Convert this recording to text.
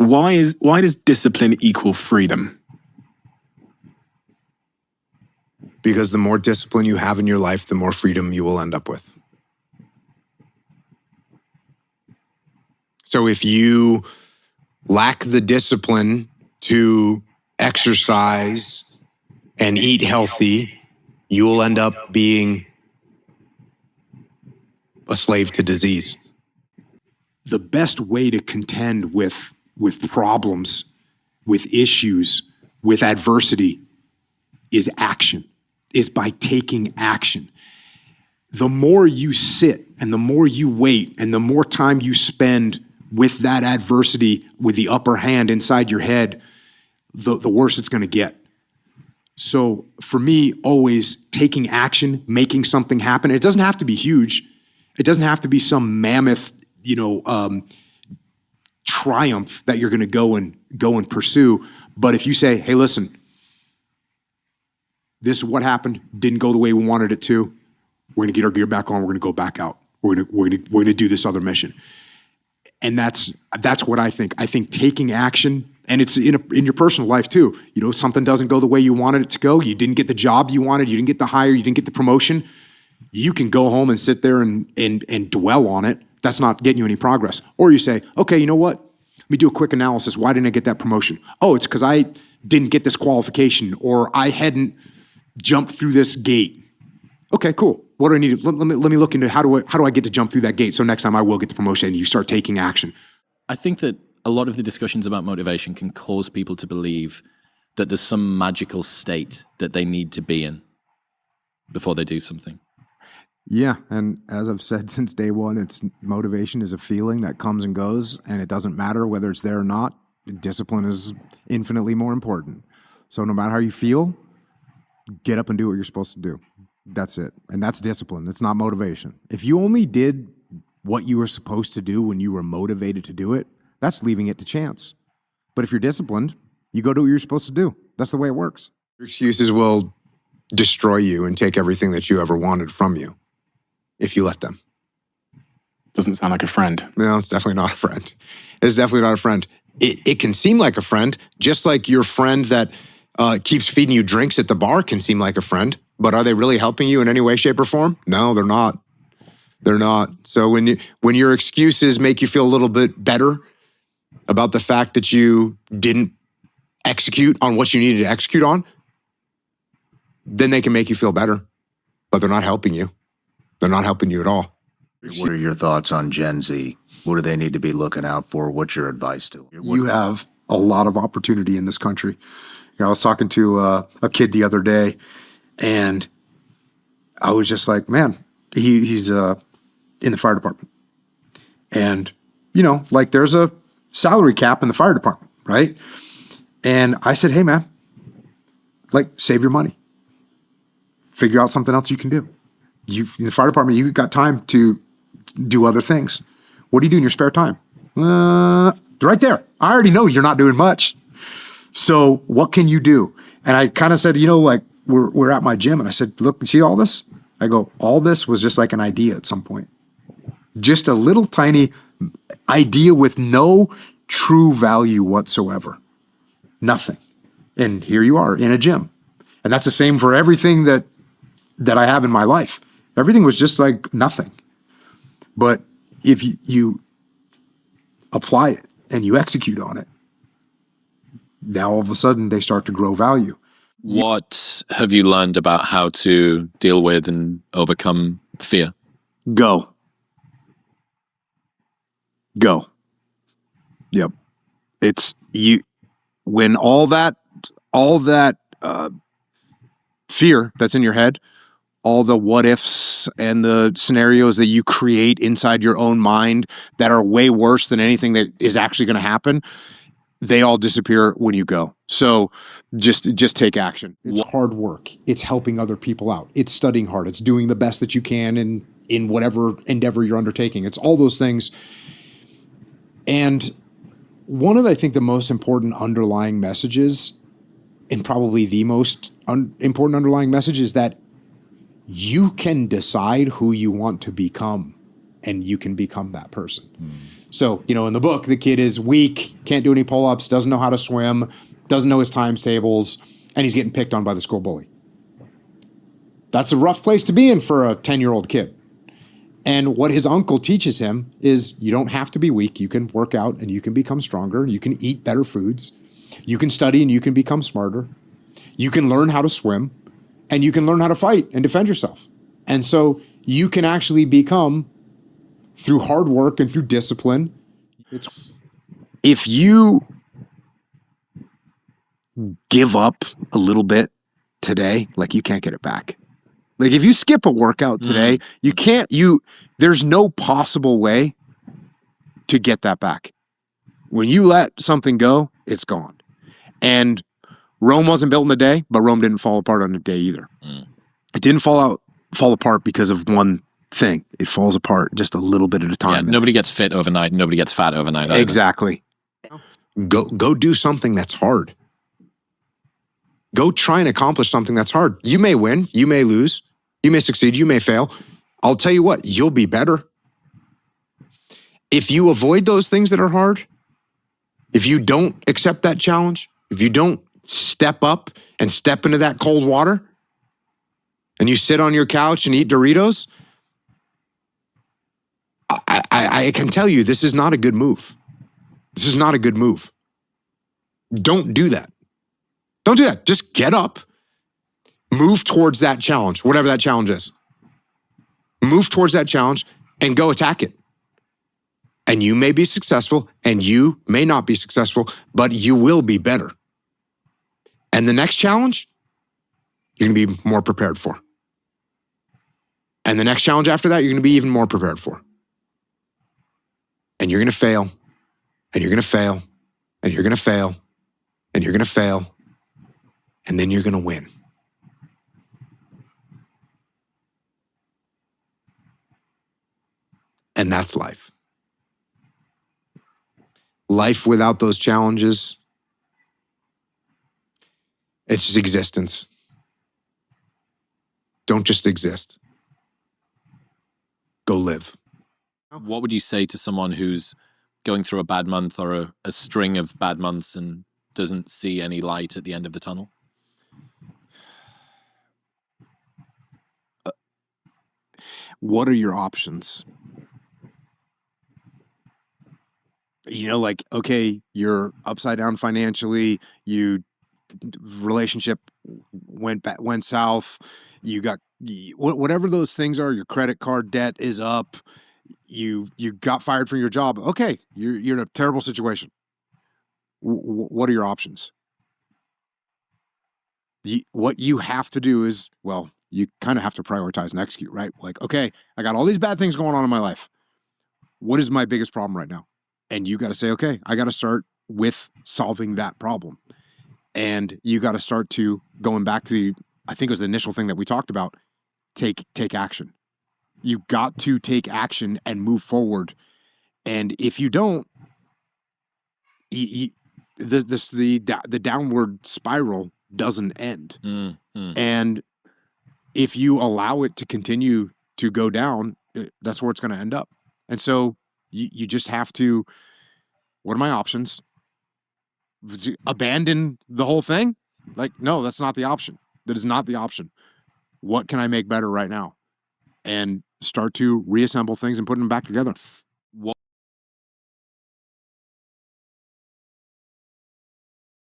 Why does discipline equal freedom? Because the more discipline you have in your life, the more freedom you will end up with. So if you lack the discipline to exercise and eat healthy, you will end up being a slave to disease. The best way to contend with problems, with issues, with adversity is action, is by taking action. The more you sit and the more you wait and the more time you spend with that adversity, with the upper hand inside your head, the worse it's going to get. So for me, always taking action, making something happen. It doesn't have to be huge. It doesn't have to be some mammoth, triumph that you're going to go and pursue. But if you say, hey, listen, this is what happened, didn't go the way we wanted it to, we're going to get our gear back on, we're going to go back out. We're going to do this other mission. And that's what I think. I think taking action, and it's in your personal life too. Something doesn't go the way you wanted it to go. You didn't get the job you wanted. You didn't get the hire. You didn't get the promotion. You can go home and sit there and dwell on it. That's not getting you any progress. Or you say, okay, you know what? Let me do a quick analysis. Why didn't I get that promotion? Oh, it's because I didn't get this qualification, or I hadn't jumped through this gate. Okay, cool. What do I need? Let me look into how do I get to jump through that gate so next time I will get the promotion, and you start taking action. I think that a lot of the discussions about motivation can cause people to believe that there's some magical state that they need to be in before they do something. Yeah, and as I've said since day one, motivation is a feeling that comes and goes, and it doesn't matter whether it's there or not. Discipline is infinitely more important. So no matter how you feel, get up and do what you're supposed to do. That's it. And that's discipline. It's not motivation. If you only did what you were supposed to do when you were motivated to do it, that's leaving it to chance. But if you're disciplined, you go do what you're supposed to do. That's the way it works. Your excuses will destroy you and take everything that you ever wanted from you if you let them. Doesn't sound like a friend. No, it's definitely not a friend. It's definitely not a friend. It can seem like a friend, just like your friend that keeps feeding you drinks at the bar can seem like a friend. But are they really helping you in any way, shape, or form? No, they're not. They're not. So when your excuses make you feel a little bit better about the fact that you didn't execute on what you needed to execute on, then they can make you feel better. But they're not helping you. They're not helping you at all. What are your thoughts on Gen Z? What do they need to be looking out for? What's your advice to them? You have a lot of opportunity in this country. I was talking to a kid the other day, and I was just like, man, he's in the fire department. And, there's a salary cap in the fire department, right? And I said, hey, man, save your money. Figure out something else you can do. In the fire department, you got time to do other things. What do you do in your spare time? Right there. I already know you're not doing much. So what can you do? And I kind of said, we're at my gym, and I said, look, you see all this? I go, all this was just like an idea at some point. Just a little tiny idea with no true value whatsoever. Nothing. And here you are in a gym. And that's the same for everything that I have in my life. Everything was just like nothing. But if you apply it and you execute on it, now all of a sudden they start to grow value. What have you learned about how to deal with and overcome fear? Go. Yep. It's you when all that fear that's in your head, all the what ifs and the scenarios that you create inside your own mind that are way worse than anything that is actually going to happen, they all disappear when you go. So just take action. It's hard work. It's helping other people out. It's studying hard. It's doing the best that you can in whatever endeavor you're undertaking. It's all those things. And one of, I think, the most important underlying messages, and probably the most important underlying message, is that you can decide who you want to become, and you can become that person. So, in the book, the kid is weak, can't do any pull-ups, doesn't know how to swim, doesn't know his times tables, and he's getting picked on by the school bully. That's a rough place to be in for a 10-year-old kid. And what his uncle teaches him is you don't have to be weak. You can work out and you can become stronger. You can eat better foods. You can study and you can become smarter. You can learn how to swim and you can learn how to fight and defend yourself. And so you can actually become, through hard work and through discipline, If you give up a little bit today, like you can't get it back. Like if you skip a workout today, there's no possible way to get that back. When you let something go, it's gone. And Rome wasn't built in a day, but Rome didn't fall apart on a day either. It didn't fall apart because of one thing. It falls apart just a little bit at a time. Yeah, nobody gets fit overnight. Nobody gets fat overnight. Either. Exactly. Go do something that's hard. Go try and accomplish something that's hard. You may win, you may lose, you may succeed, you may fail. I'll tell you what, you'll be better. If you avoid those things that are hard, if you don't accept that challenge, if you don't step up and step into that cold water, and you sit on your couch and eat Doritos, I can tell you this is not a good move. This is not a good move. Don't do that. Don't do that. Just get up, move towards that challenge, whatever that challenge is. Move towards that challenge and go attack it. And you may be successful and you may not be successful, but you will be better. And the next challenge, you're going to be more prepared for. And the next challenge after that, you're going to be even more prepared for. And you're going to fail, and you're going to fail, and you're going to fail, and you're going to fail. And then you're going to win. And that's life. Life without those challenges, it's just existence. Don't just exist. Go live. What would you say to someone who's going through a bad month or a string of bad months and doesn't see any light at the end of the tunnel? What are your options? Okay, you're upside down financially, relationship went south, you got whatever those things are, your credit card debt is up, you got fired from your job. Okay, you're in a terrible situation. What are your options? What you have to do is, you kind of have to prioritize and execute, right? Like, okay, I got all these bad things going on in my life. What is my biggest problem right now? And you got to say, okay, I got to start with solving that problem. And you got to start to going back to I think it was the initial thing that we talked about, take action. You got to take action and move forward. And if you don't, the downward spiral doesn't end. And if you allow it to continue to go down, that's where it's going to end up. And so you just have to, what are my options? Abandon the whole thing? Like, no, that's not the option. That is not the option. What can I make better right now? And start to reassemble things and put them back together.